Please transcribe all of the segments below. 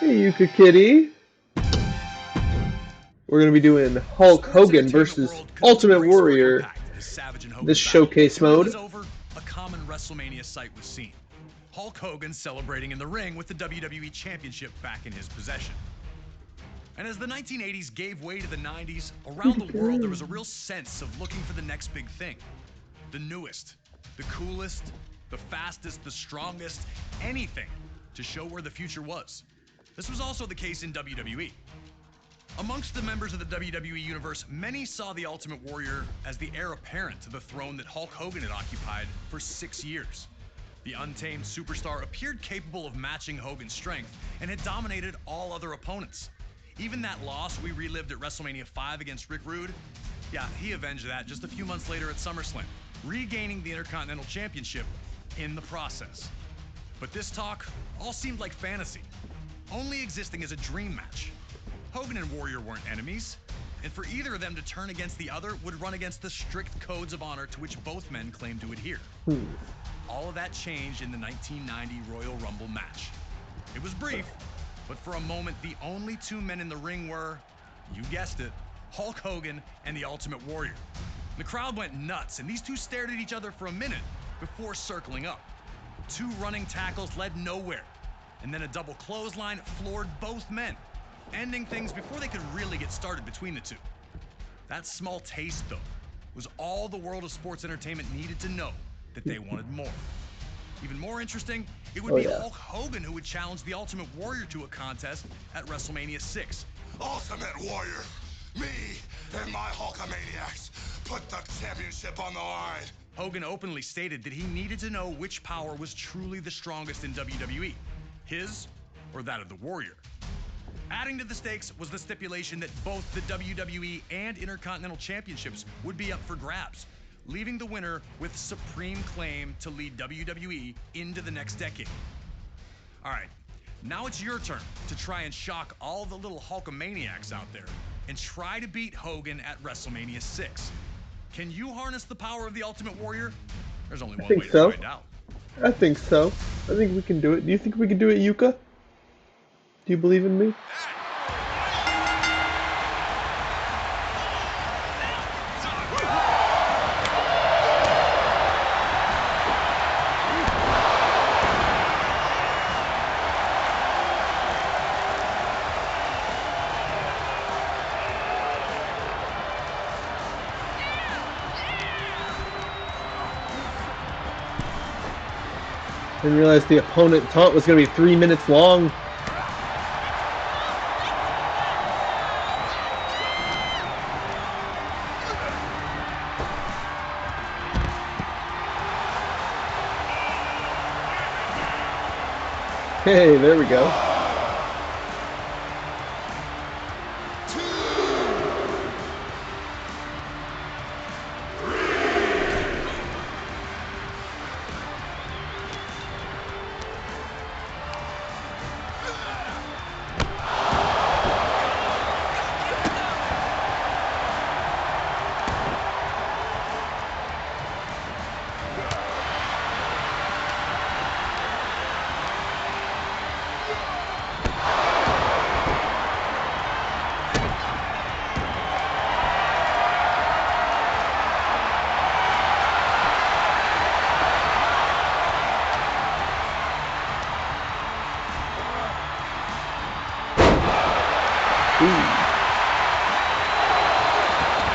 Hey, Yuka Kitty. We're going to be doing Hulk Hogan versus Ultimate Warrior, this showcase mode. Over, a common WrestleMania sight was seen. Hulk Hogan celebrating in the ring with the WWE Championship back in his possession. And as the 1980s gave way to the 90s, around the world there was a real sense of looking for the next big thing. The newest, the coolest, the fastest, the strongest, anything to show where the future was. This was also the case in WWE. Amongst the members of the WWE Universe, many saw the Ultimate Warrior as the heir apparent to the throne that Hulk Hogan had occupied for 6 years. The untamed superstar appeared capable of matching Hogan's strength and had dominated all other opponents. Even that loss we relived at WrestleMania 5 against Rick Rude, yeah, he avenged that just a few months later at SummerSlam, regaining the Intercontinental Championship in the process. But this talk all seemed like fantasy, only existing as a dream match. Hogan and Warrior weren't enemies, and for either of them to turn against the other would run against the strict codes of honor to which both men claimed to adhere. All of that changed in the 1990 Royal Rumble match. It was brief, but for a moment, the only two men in the ring were, you guessed it, Hulk Hogan and the Ultimate Warrior. The crowd went nuts, and these two stared at each other for a minute before circling up. Two running tackles led nowhere, and then a double clothesline floored both men, ending things before they could really get started between the two. That small taste, though, was all the world of sports entertainment needed to know that they wanted more. Even more interesting, it would be Hulk Hogan who would challenge the Ultimate Warrior to a contest at WrestleMania 6. Ultimate Warrior, me and my Hulkamaniacs put the championship on the line. Hogan openly stated that he needed to know which power was truly the strongest in WWE, his or that of the Warrior. Adding to the stakes was the stipulation that both the WWE and Intercontinental Championships would be up for grabs, leaving the winner with supreme claim to lead WWE into the next decade. All right, now it's your turn to try and shock all the little Hulkamaniacs out there and try to beat Hogan at WrestleMania 6. Can you harness the power of the Ultimate Warrior? There's only one way to find out. I think so. I think we can do it. Do you think we can do it, Yuka? Do you believe in me? I didn't realize the opponent taunt was going to be 3 minutes long. Hey, there we go.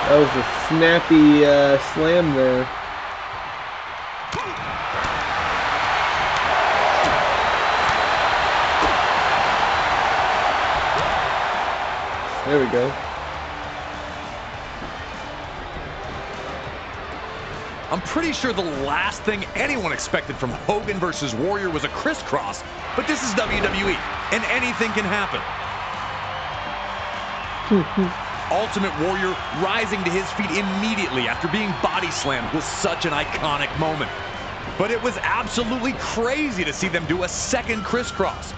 That was a snappy slam there. There we go. I'm pretty sure the last thing anyone expected from Hogan versus Warrior was a crisscross, but this is WWE, and anything can happen. Ultimate Warrior rising to his feet immediately after being body slammed was such an iconic moment. But it was absolutely crazy to see them do a second crisscross.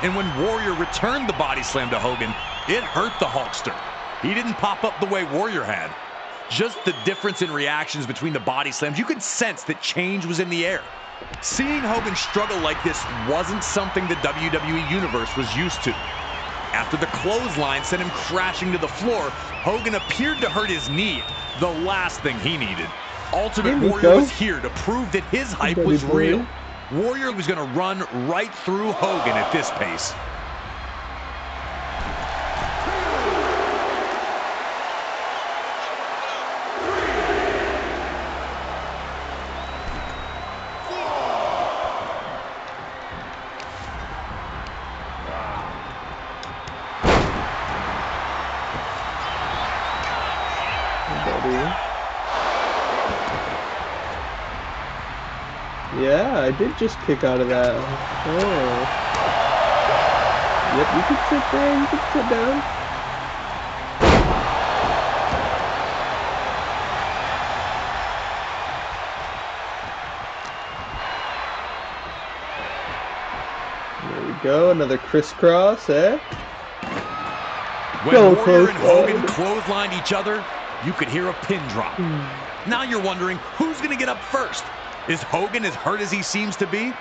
And when Warrior returned the body slam to Hogan, it hurt the Hulkster. He didn't pop up the way Warrior had. Just the difference in reactions between the body slams, you could sense that change was in the air. Seeing Hogan struggle like this wasn't something the WWE Universe was used to. After the clothesline sent him crashing to the floor, Hogan appeared to hurt his knee, the last thing he needed. Ultimate Warrior was here to prove that his hype was real. Warrior was going to run right through Hogan at this pace. Yeah, I did just kick out of that. Oh. Yep, you can sit there, you can sit down. There we go, another crisscross, eh? When Warrior and Hogan clotheslined each other, you could hear a pin drop. Now you're wondering, who's going to get up first? Is Hogan as hurt as he seems to be?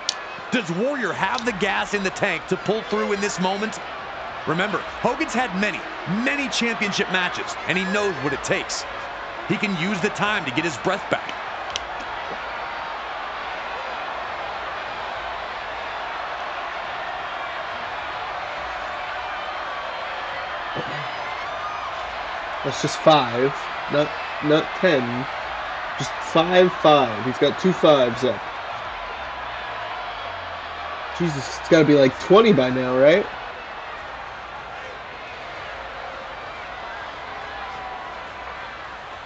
Does Warrior have the gas in the tank to pull through in this moment? Remember, Hogan's had many championship matches, and he knows what it takes. He can use the time to get his breath back. That's just 5, not 10. Just 5-5. He's got 2 5s up. Jesus, it's got to be like 20 by now, right?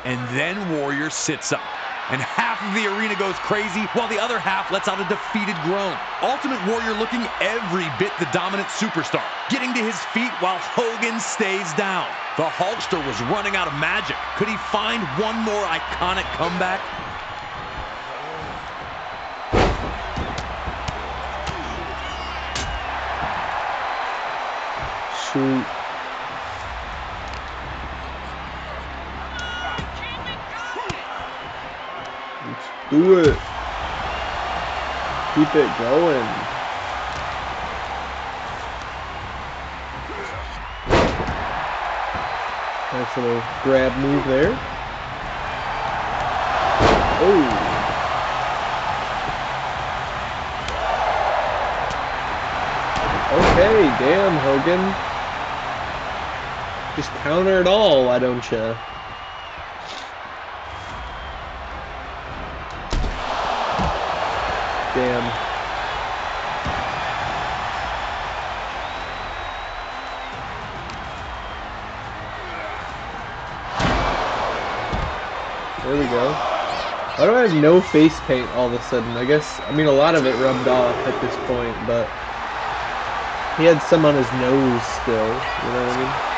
And then Warrior sits up, and half of the arena goes crazy, while the other half lets out a defeated groan. Ultimate Warrior looking every bit the dominant superstar, getting to his feet while Hogan stays down. The Hulkster was running out of magic. Could he find one more iconic comeback? Shoot. Let's do it. Keep it going. Nice little grab move there. Oh. Okay, damn, Hogan. Just counter it all, why don't you? Damn. There we go. Why do I have no face paint all of a sudden? I guess, I mean, a lot of it rubbed off at this point, but he had some on his nose still, you know what I mean?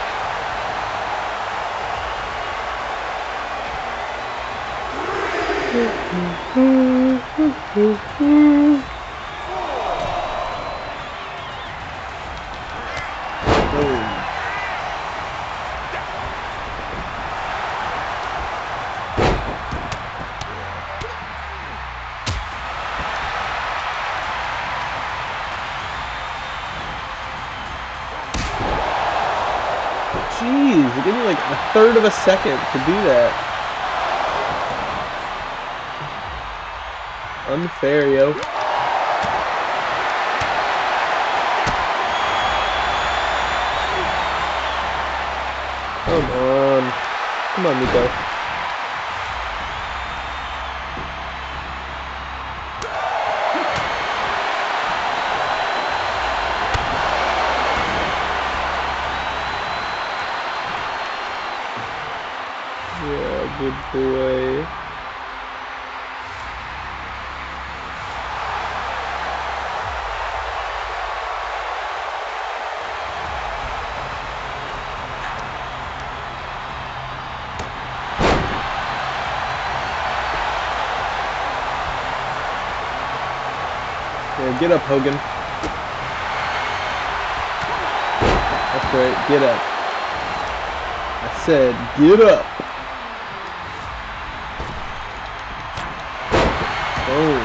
Jeez, it gave me like a third of a second to do that. Unfair, yo. Come on. Come on, Nico. Yeah, good boy. Yeah, get up, Hogan. That's right, get up. I said, get up. Boom.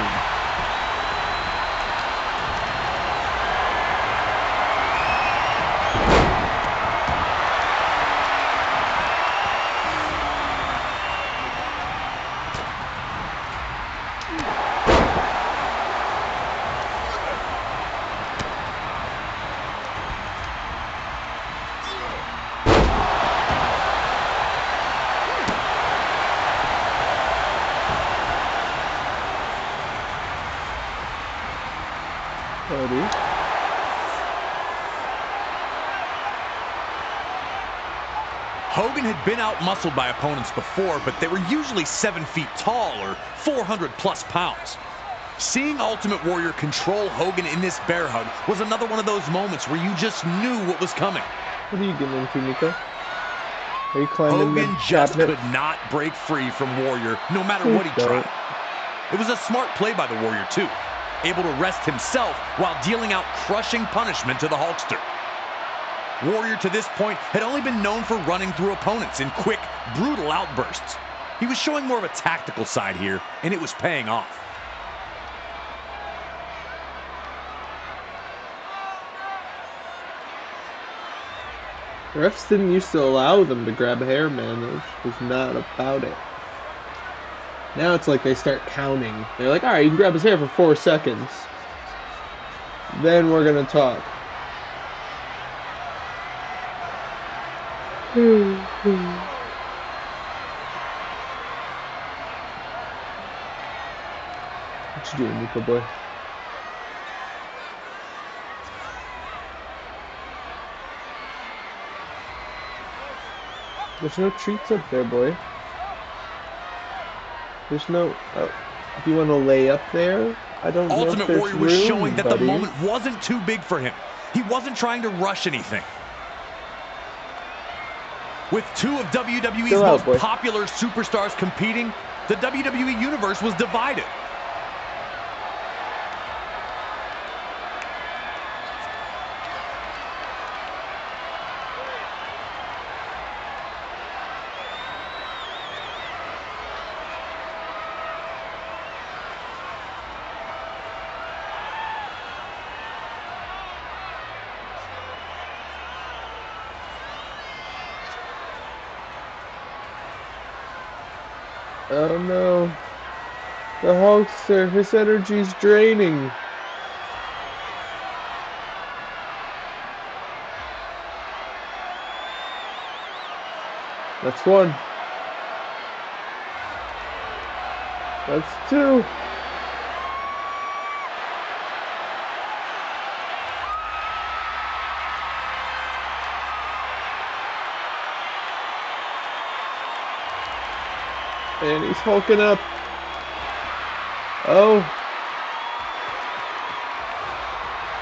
Cody. Hogan had been out-muscled by opponents before, but they were usually 7 feet tall or 400+ pounds. Seeing Ultimate Warrior control Hogan in this bear hug was another one of those moments where you just knew what was coming. What are you getting into, Nico? Are you climbing Hogan the just cabinet? could not break free from Warrior, no matter what he tried. It was a smart play by the Warrior, too, able to rest himself while dealing out crushing punishment to the Hulkster. Warrior, to this point, had only been known for running through opponents in quick, brutal outbursts. He was showing more of a tactical side here, and it was paying off. The refs didn't used to allow them to grab hair, man. It was not about it. Now it's like they start counting. They're like, alright, you can grab his hair for 4 seconds. Then we're gonna talk. What you doing, Nico boy? There's no treats up there, boy. There's no... Oh, do you want to lay up there? I don't know if Ultimate there's Warrior was room, showing that buddy. the moment wasn't too big for him. He wasn't trying to rush anything. With 2 of WWE's most popular superstars competing, the WWE Universe was divided. Oh no. The Hulkster, his energy's draining. That's 1. That's 2. And he's hulking up. Oh.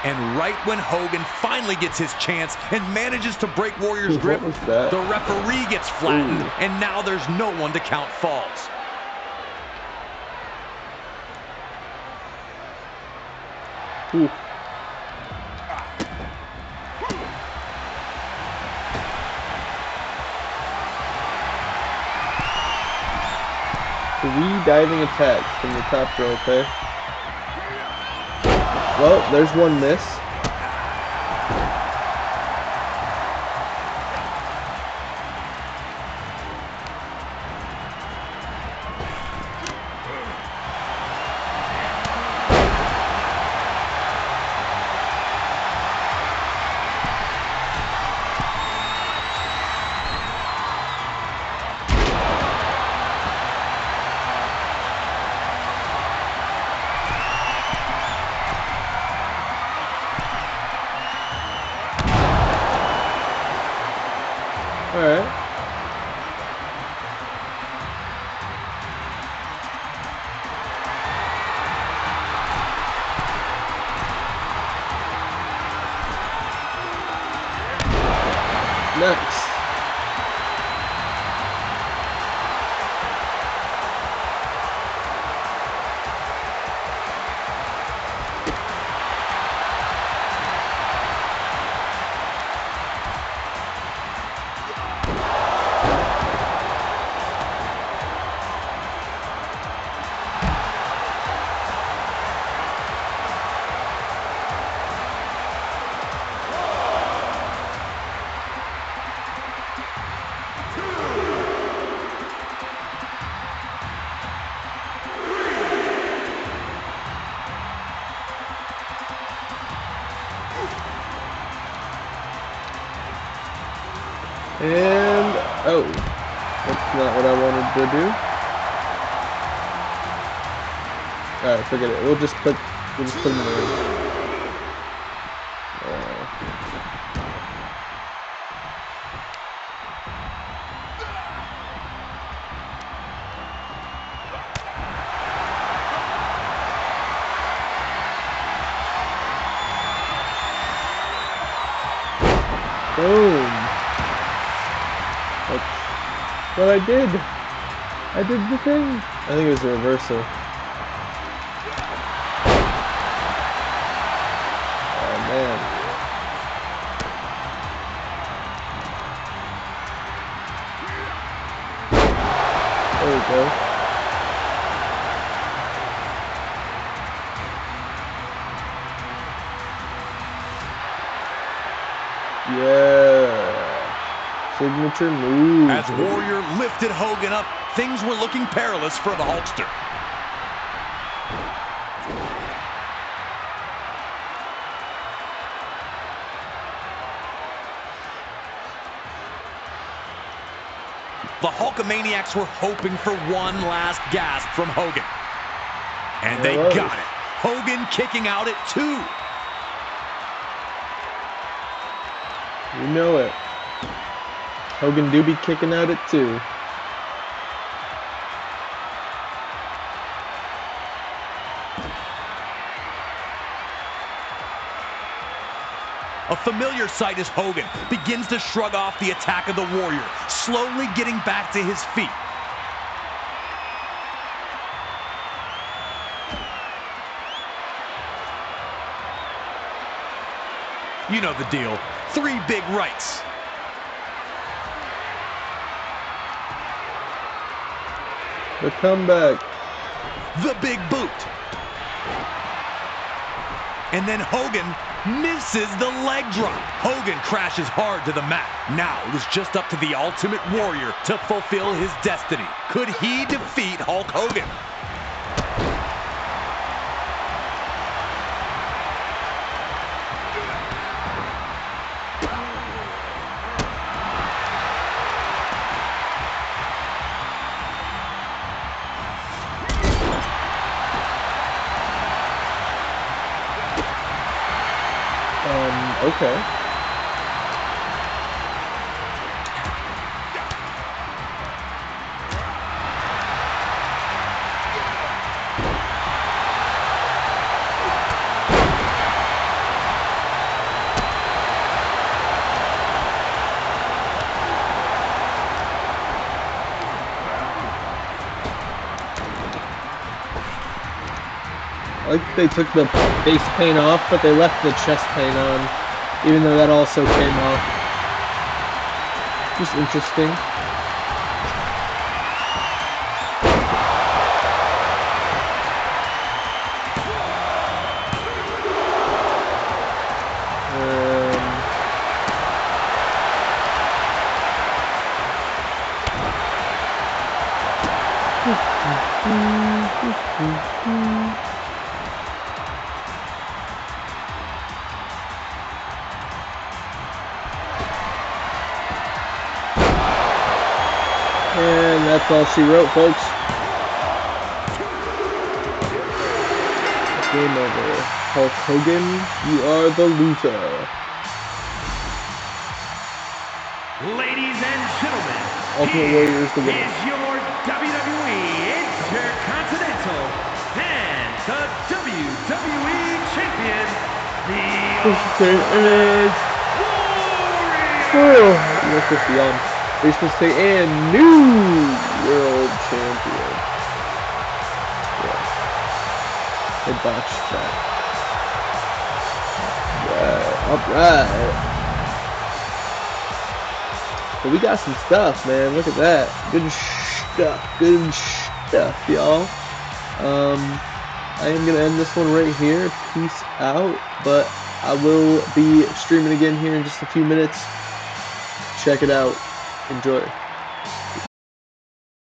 And right when Hogan finally gets his chance and manages to break Warrior's grip, What was that? the referee gets flattened, Ooh. and now there's no one to count falls. Ooh. Three diving attacks from the top rope, eh? Well, there's one miss. Alright. Nice. And, oh, that's not what I wanted to do. Alright, forget it. We'll just put him in the ring. Boom. Oops. But I did. I did the thing. I think it was a reversal. Oh man. There we go. Yeah. Signature move. As Warrior lifted Hogan up, things were looking perilous for the Hulkster. The Hulkamaniacs were hoping for one last gasp from Hogan. And they got it. Hogan kicking out at 2. You know it. Hogan do be kicking out at 2. A familiar sight as Hogan begins to shrug off the attack of the Warrior, slowly getting back to his feet. You know the deal. 3 big rights. The comeback. The big boot. And then Hogan misses the leg drop. Hogan crashes hard to the mat. Now it was just up to the Ultimate Warrior to fulfill his destiny. Could he defeat Hulk Hogan? Okay. I like they took the face paint off, but they left the chest paint on, even though that also came off. Just interesting. And that's all she wrote, folks. Game over. Hulk Hogan, you are the loser. Ladies and gentlemen, Ultimate Warrior is the winner. Is your WWE Intercontinental and the WWE Champion, the Ultimate Warrior. You're supposed to be on. You're supposed to say, and new world champion. Yeah. They botched that. Alright. But we got some stuff, man. Look at that. Good stuff, y'all. I am gonna end this one right here. Peace out. But I will be streaming again here in just a few minutes. Check it out. Enjoy.